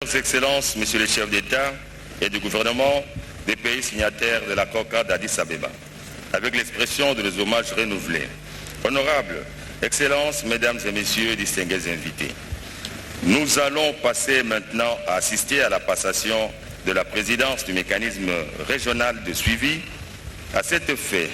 Vos Excellences, Messieurs les chefs d'État et du gouvernement des pays signataires de l'accord-cadre d'Addis Abeba, avec l'expression de les hommages renouvelés. Honorables Excellences, Mesdames et Messieurs, distingués invités, nous allons passer maintenant à assister à la passation de la présidence du mécanisme régional de suivi. À cet effet,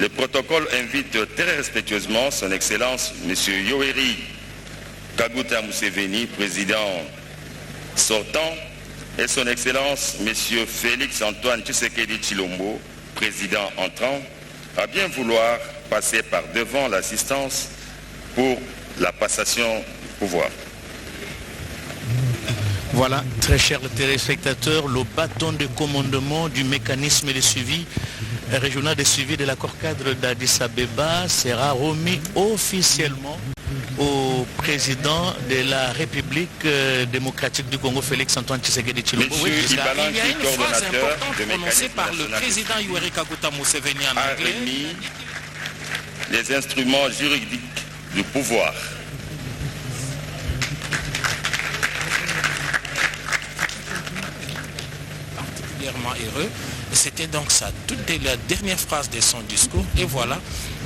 le protocole invite très respectueusement son Excellence M. Yoweri Kaguta Museveni, président sortant, et son Excellence M. Félix Antoine Tshisekedi Tshilombo, président entrant, à bien vouloir passer par devant l'assistance pour la passation du pouvoir. Voilà, très chers téléspectateurs, le bâton de commandement du mécanisme de suivi régional de suivi de l'accord-cadre d'Addis Abeba sera remis officiellement au président de la République démocratique du Congo, Félix Antoine Tshisekedi Tshilombo. Oui, il y a une phrase importante prononcée par le président Yoweri Kaguta Museveni en a anglais. remis les instruments juridiques du pouvoir. Particulièrement heureux. C'était donc ça, toute la dernière phrase de son discours. Et voilà,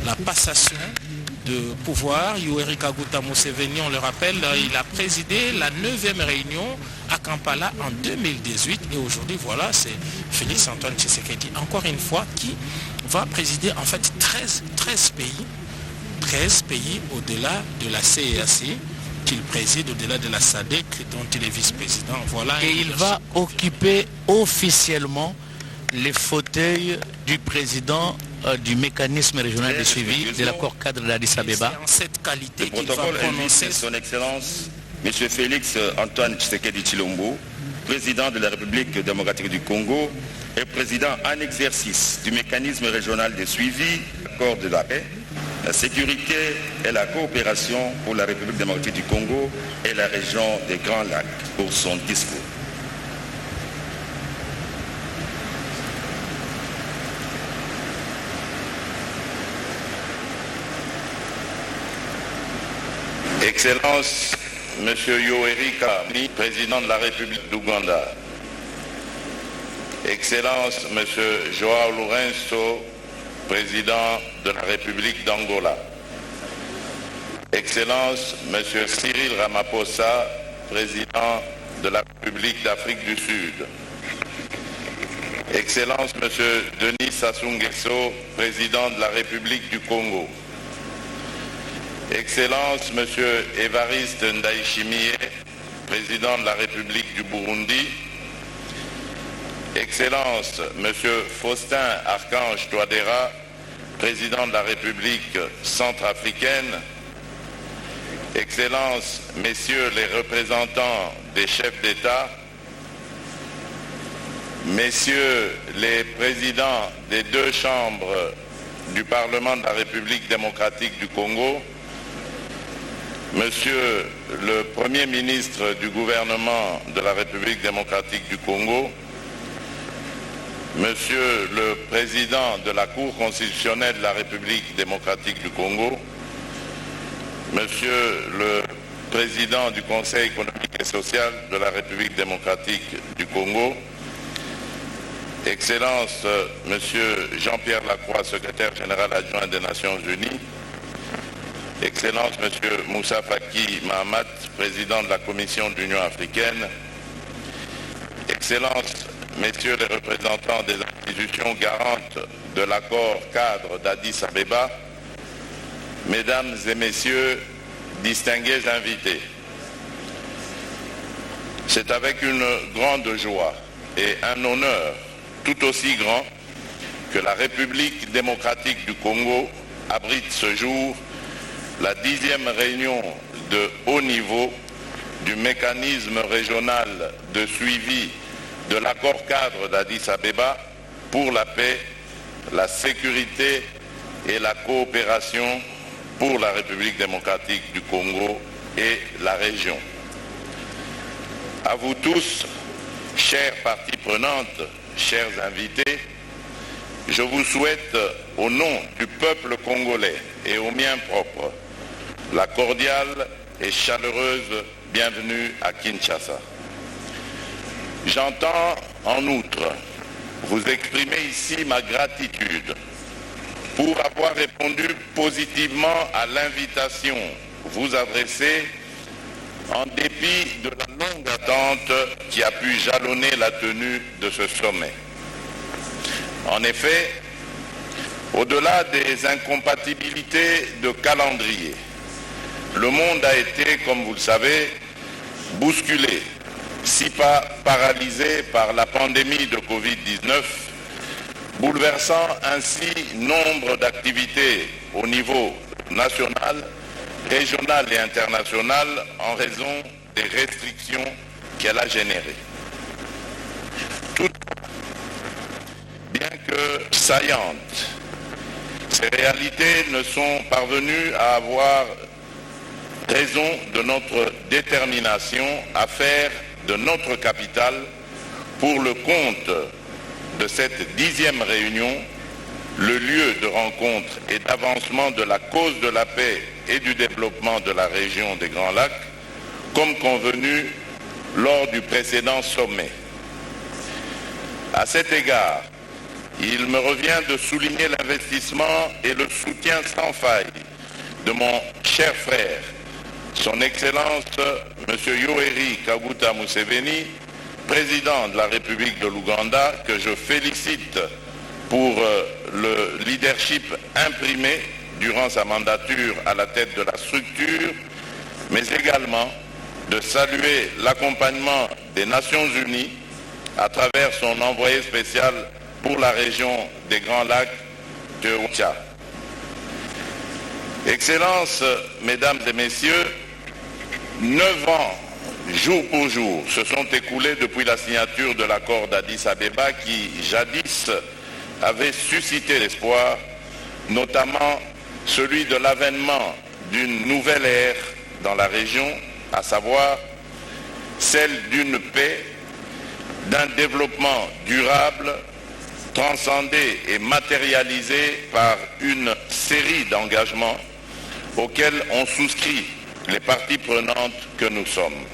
la passation de pouvoir. Yoweri Kaguta Museveni, on le rappelle, il a présidé la 9e réunion à Kampala en 2018. Et aujourd'hui, voilà, c'est Félix Antoine Tshisekedi, encore une fois, qui va présider en fait 13 pays au-delà de la CEAC, qu'il préside au-delà de la SADC, dont il est vice-président. Voilà. Et il va occuper officiellement les fauteuils du président du mécanisme régional de suivi de l'accord cadre d'Addis Abeba. C'est en cette qualité Le qu'il va protocole prononcer invite son Excellence M. Félix Antoine Tshisekedi Tshilombo, président de la République démocratique du Congo et président en exercice du mécanisme régional de suivi de l'accord de la paix, la sécurité et la coopération pour la République démocratique du Congo et la région des Grands Lacs pour son discours. Excellence, Monsieur Yoweri Kaguta, président de la République d'Ouganda. Excellence, Monsieur Joao Lourenço, président de la République d'Angola. Excellence, Monsieur Cyril Ramaphosa, président de la République d'Afrique du Sud. Excellence, Monsieur Denis Sassou Nguesso, président de la République du Congo. Excellence, Monsieur Évariste Ndayishimiye, président de la République du Burundi. Excellence, Monsieur Faustin Archange Touadéra, président de la République centrafricaine. Excellence, Messieurs les représentants des chefs d'État, Messieurs les présidents des deux chambres du Parlement de la République démocratique du Congo, Monsieur le Premier ministre du gouvernement de la République démocratique du Congo, Monsieur le Président de la Cour constitutionnelle de la République démocratique du Congo, Monsieur le Président du Conseil économique et social de la République démocratique du Congo, Excellence Monsieur Jean-Pierre Lacroix, secrétaire général adjoint des Nations Unies, Excellence Monsieur Moussa Faki Mahamat, président de la Commission de l'Union africaine, Excellence Messieurs les représentants des institutions garantes de l'accord cadre d'Addis Abeba, Mesdames et Messieurs, distingués invités, c'est avec une grande joie et un honneur tout aussi grand que la République démocratique du Congo abrite ce jour la 10e réunion de haut niveau du mécanisme régional de suivi de l'accord cadre d'Addis Abeba pour la paix, la sécurité et la coopération pour la République démocratique du Congo et la région. À vous tous, chères parties prenantes, chers invités, je vous souhaite au nom du peuple congolais et au mien propre la cordiale et chaleureuse bienvenue à Kinshasa. J'entends en outre vous exprimer ici ma gratitude pour avoir répondu positivement à l'invitation vous adressée en dépit de la longue attente qui a pu jalonner la tenue de ce sommet. En effet, au-delà des incompatibilités de calendrier, le monde a été, comme vous le savez, bousculé, si pas paralysé par la pandémie de Covid-19, bouleversant ainsi nombre d'activités au niveau national, régional et international en raison des restrictions qu'elle a générées. Toutefois, bien que saillantes, ces réalités ne sont parvenues à avoir raison de notre détermination à faire de notre capitale, pour le compte de cette 10e réunion, le lieu de rencontre et d'avancement de la cause de la paix et du développement de la région des Grands Lacs, comme convenu lors du précédent sommet. À cet égard, il me revient de souligner l'investissement et le soutien sans faille de mon cher frère, son Excellence M. Yoweri Kaguta Museveni, président de la République de l'Ouganda, que je félicite pour le leadership imprimé durant sa mandature à la tête de la structure, mais également de saluer l'accompagnement des Nations Unies à travers son envoyé spécial pour la région des Grands Lacs, de Oucha. Excellences, Mesdames et Messieurs, 9 ans, jour pour jour, se sont écoulés depuis la signature de l'accord d'Addis Abeba qui, jadis, avait suscité l'espoir, notamment celui de l'avènement d'une nouvelle ère dans la région, à savoir celle d'une paix, d'un développement durable, transcendé et matérialisé par une série d'engagements auxquels ont souscrit les parties prenantes que nous sommes.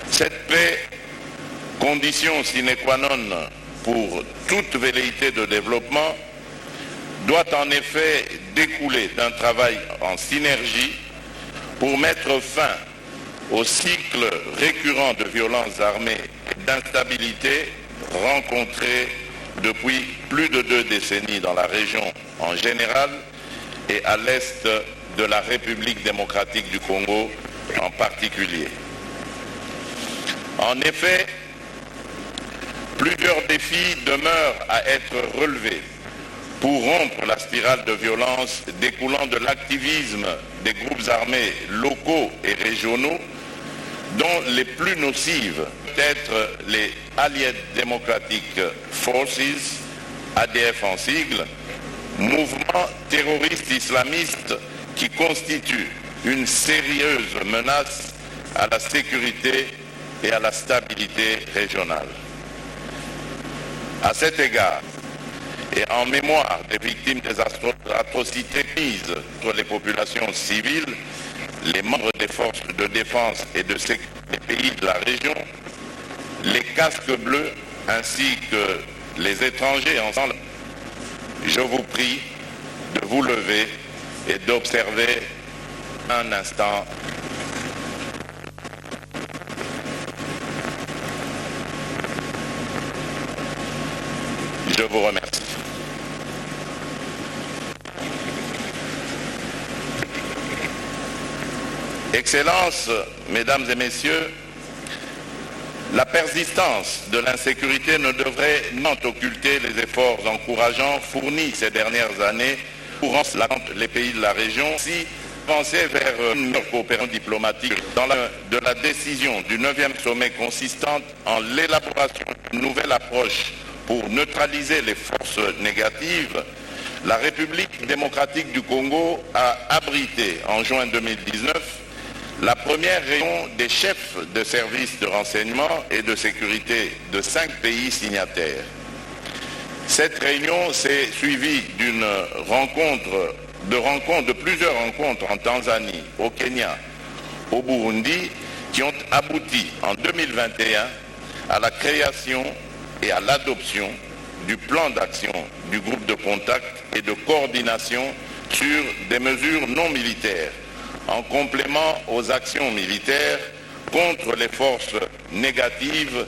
Cette paix, condition sine qua non pour toute velléité de développement, doit en effet découler d'un travail en synergie pour mettre fin au cycle récurrent de violences armées et d'instabilité rencontrées depuis plus de 2 décennies dans la région en général et à l'est de la République démocratique du Congo en particulier. En effet, plusieurs défis demeurent à être relevés pour rompre la spirale de violence découlant de l'activisme des groupes armés locaux et régionaux, dont les plus nocives peuvent être les Allied Democratic Forces, ADF en sigle, mouvements terroristes islamistes qui constituent une sérieuse menace à la sécurité et à la stabilité régionale. À cet égard, et en mémoire des victimes des atrocités commises contre les populations civiles, les membres des forces de défense et de sécurité des pays de la région, les casques bleus ainsi que les étrangers ensemble, je vous prie de vous lever et d'observer un instant. Je vous remercie. Excellences, Mesdames et Messieurs, la persistance de l'insécurité ne devrait not occulter les efforts encourageants fournis ces dernières années pour les pays de la région si avancer vers une coopération diplomatique dans de la décision du 9e sommet consistante en l'élaboration d'une nouvelle approche pour neutraliser les forces négatives. La République démocratique du Congo a abrité en juin 2019 la première réunion des chefs de services de renseignement et de sécurité de 5 pays signataires. Cette réunion s'est suivie de plusieurs rencontres en Tanzanie, au Kenya, au Burundi, qui ont abouti en 2021 à la création et à l'adoption du plan d'action du groupe de contact et de coordination sur des mesures non militaires, en complément aux actions militaires contre les forces négatives,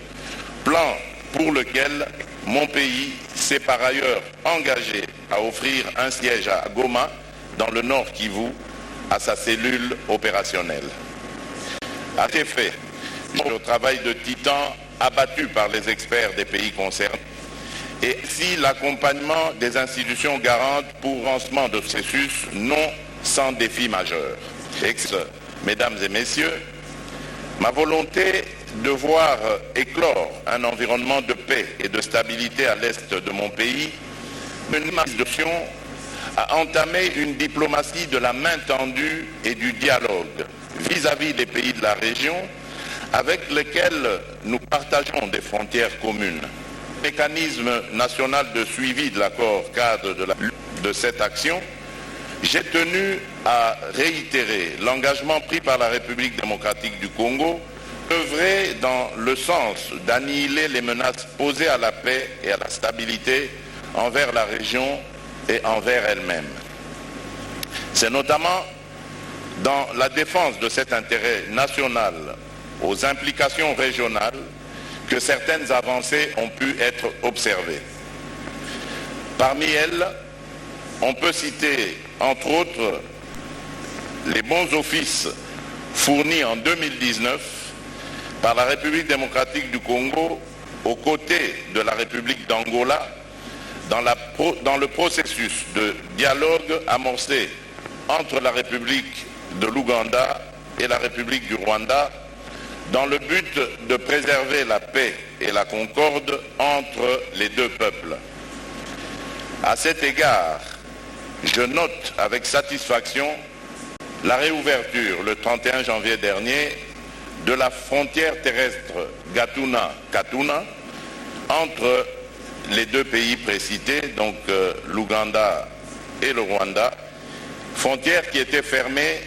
plan pour lequel mon pays s'est par ailleurs engagé à offrir un siège à Goma, dans le Nord Kivu, à sa cellule opérationnelle. À cet effet, le travail de titan abattu par les experts des pays concernés et ainsi l'accompagnement des institutions garantes pour lancement de processus non sans défi majeur. Mesdames et messieurs, ma volonté de voir éclore un environnement de paix et de stabilité à l'est de mon pays, une institution a entamé une diplomatie de la main tendue et du dialogue vis-à-vis des pays de la région avec lesquels nous partageons des frontières communes. Le mécanisme national de suivi de l'accord cadre de cette action, j'ai tenu à réitérer l'engagement pris par la République démocratique du Congo d'œuvrer dans le sens d'annihiler les menaces posées à la paix et à la stabilité envers la région et envers elle-même. C'est notamment dans la défense de cet intérêt national aux implications régionales que certaines avancées ont pu être observées. Parmi elles, on peut citer, entre autres, les bons offices fournis en 2019 par la République démocratique du Congo aux côtés de la République d'Angola dans le processus de dialogue amorcé entre la République de l'Ouganda et la République du Rwanda dans le but de préserver la paix et la concorde entre les deux peuples. À cet égard, je note avec satisfaction la réouverture le 31 janvier dernier de la frontière terrestre Gatuna-Katuna entre les deux pays précités, donc l'Ouganda et le Rwanda, frontière qui était fermée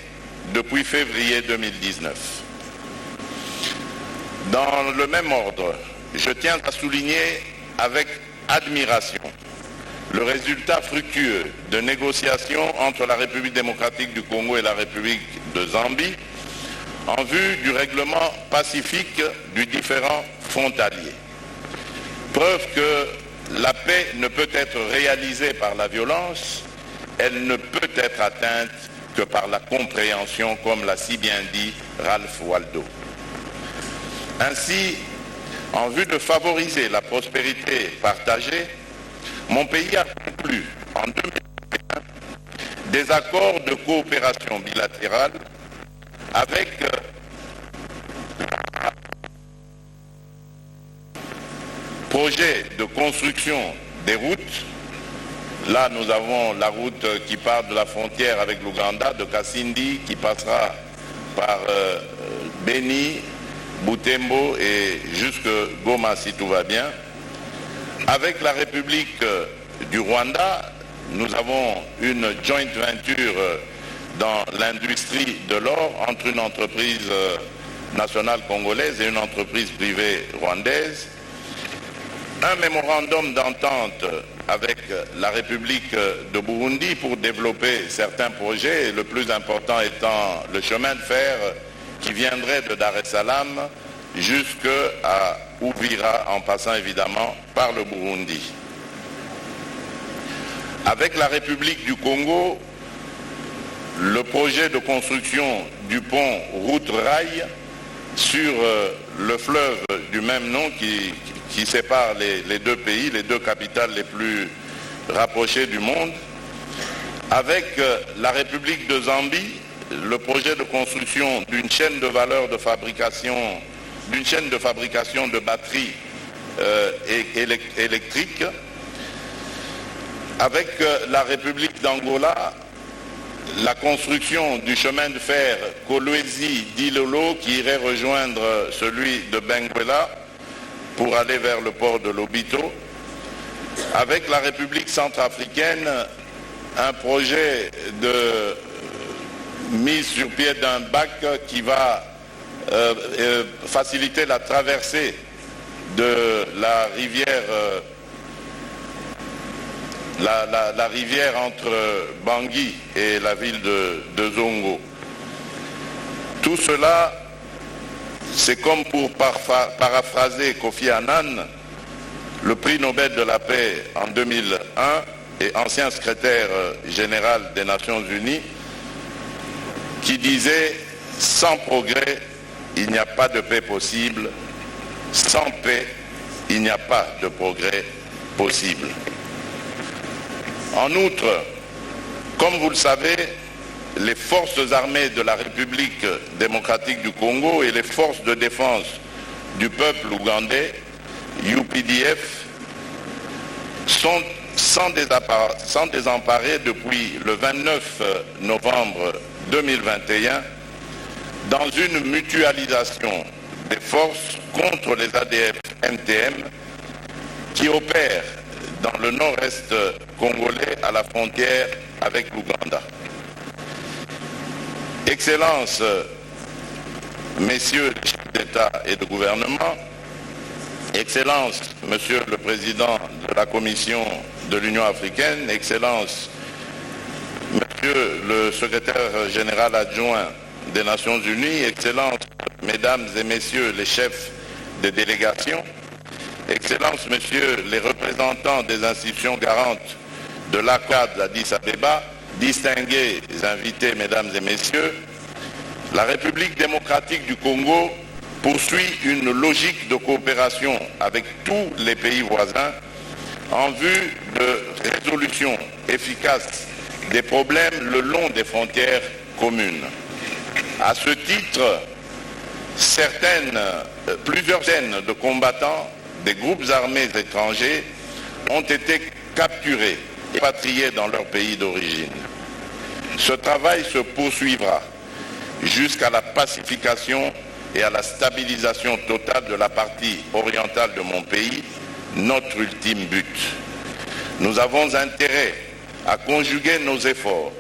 depuis février 2019. Dans le même ordre, je tiens à souligner avec admiration le résultat fructueux de négociations entre la République démocratique du Congo et la République de Zambie en vue du règlement pacifique du différend frontalier. Preuve que la paix ne peut être réalisée par la violence, elle ne peut être atteinte que par la compréhension, comme l'a si bien dit Ralph Waldo. Ainsi, en vue de favoriser la prospérité partagée, mon pays a conclu en 2021 des accords de coopération bilatérale avec projet de construction des routes. Là, nous avons la route qui part de la frontière avec l'Ouganda, de Kasindi, qui passera par Beni, Butembo et jusque Goma, si tout va bien. Avec la République du Rwanda, nous avons une joint venture dans l'industrie de l'or entre une entreprise nationale congolaise et une entreprise privée rwandaise. Un mémorandum d'entente avec la République de Burundi pour développer certains projets, le plus important étant le chemin de fer qui viendrait de Dar es Salaam jusqu'à Uvira, en passant évidemment par le Burundi. Avec la République du Congo, le projet de construction du pont route-rail sur le fleuve du même nom qui sépare les deux pays, les deux capitales les plus rapprochées du monde. Avec la République de Zambie, le projet de construction d'une chaîne de valeur de fabrication, d'une chaîne de fabrication de batteries électriques. Avec la République d'Angola, la construction du chemin de fer Kolwezi-Dilolo qui irait rejoindre celui de Benguela pour aller vers le port de Lobito. Avec la République centrafricaine, un projet de mise sur pied d'un bac qui va faciliter la traversée de la rivière, la rivière entre Bangui et la ville de Zongo. Tout cela, c'est comme pour paraphraser Kofi Annan, le prix Nobel de la paix en 2001 et ancien secrétaire général des Nations Unies, qui disait « Sans progrès, il n'y a pas de paix possible. Sans paix, il n'y a pas de progrès possible. » En outre, comme vous le savez, les forces armées de la République démocratique du Congo et les forces de défense du peuple ougandais, UPDF, sont sans désemparer depuis le 29 novembre 2021 dans une mutualisation des forces contre les ADF-NTM qui opèrent dans le nord-est congolais à la frontière avec l'Ouganda. Excellences, messieurs les chefs d'État et de gouvernement, Excellences, Monsieur le Président de la Commission de l'Union africaine, Excellences, Monsieur le Secrétaire général adjoint des Nations Unies, Excellences, Mesdames et Messieurs les chefs de délégation, Excellences, Messieurs les représentants des institutions garantes de l'ACAD d'Addis Abeba, distingués invités, Mesdames et Messieurs, la République démocratique du Congo poursuit une logique de coopération avec tous les pays voisins en vue de résolution efficace des problèmes le long des frontières communes. À ce titre, plusieurs dizaines de combattants des groupes armés étrangers ont été capturés et rapatriés dans leur pays d'origine. Ce travail se poursuivra jusqu'à la pacification et à la stabilisation totale de la partie orientale de mon pays, notre ultime but. Nous avons intérêt à conjuguer nos efforts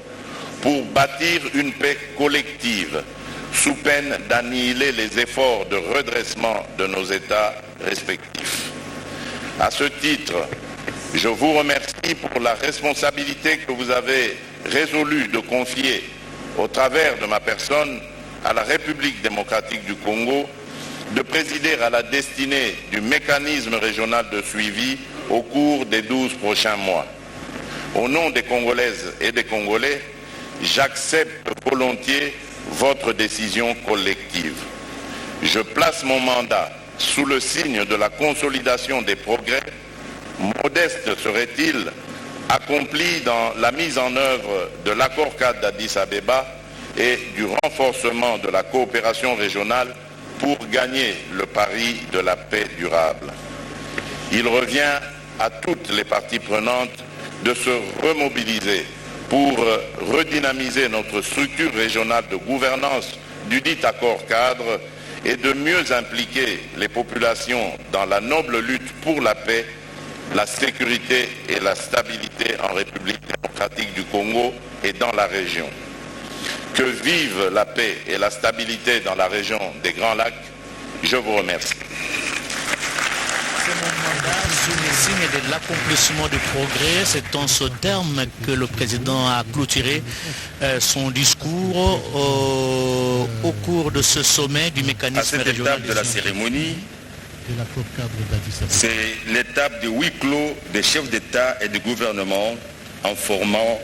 pour bâtir une paix collective sous peine d'annihiler les efforts de redressement de nos États respectifs. À ce titre, je vous remercie pour la responsabilité que vous avez résolu de confier au travers de ma personne à la République démocratique du Congo de présider à la destinée du mécanisme régional de suivi au cours des 12 prochains mois. Au nom des Congolaises et des Congolais, j'accepte volontiers votre décision collective. Je place mon mandat sous le signe de la consolidation des progrès, modeste serait-il, accomplis dans la mise en œuvre de l'accord-cadre d'Addis Abeba et du renforcement de la coopération régionale pour gagner le pari de la paix durable. Il revient à toutes les parties prenantes de se remobiliser pour redynamiser notre structure régionale de gouvernance du dit accord-cadre et de mieux impliquer les populations dans la noble lutte pour la paix, la sécurité et la stabilité en République démocratique du Congo et dans la région. Que vive la paix et la stabilité dans la région des Grands Lacs. Je vous remercie. C'est mon mandat sous les signes de l'accomplissement du progrès. C'est en ce terme que le président a clôturé son discours au cours de ce sommet du mécanisme régional. À cette étape de la cérémonie, c'est l'étape de huis clos des chefs d'État et de gouvernement en formant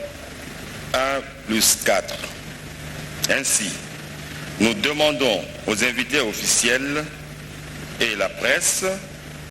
1+4. Ainsi, nous demandons aux invités officiels et la presse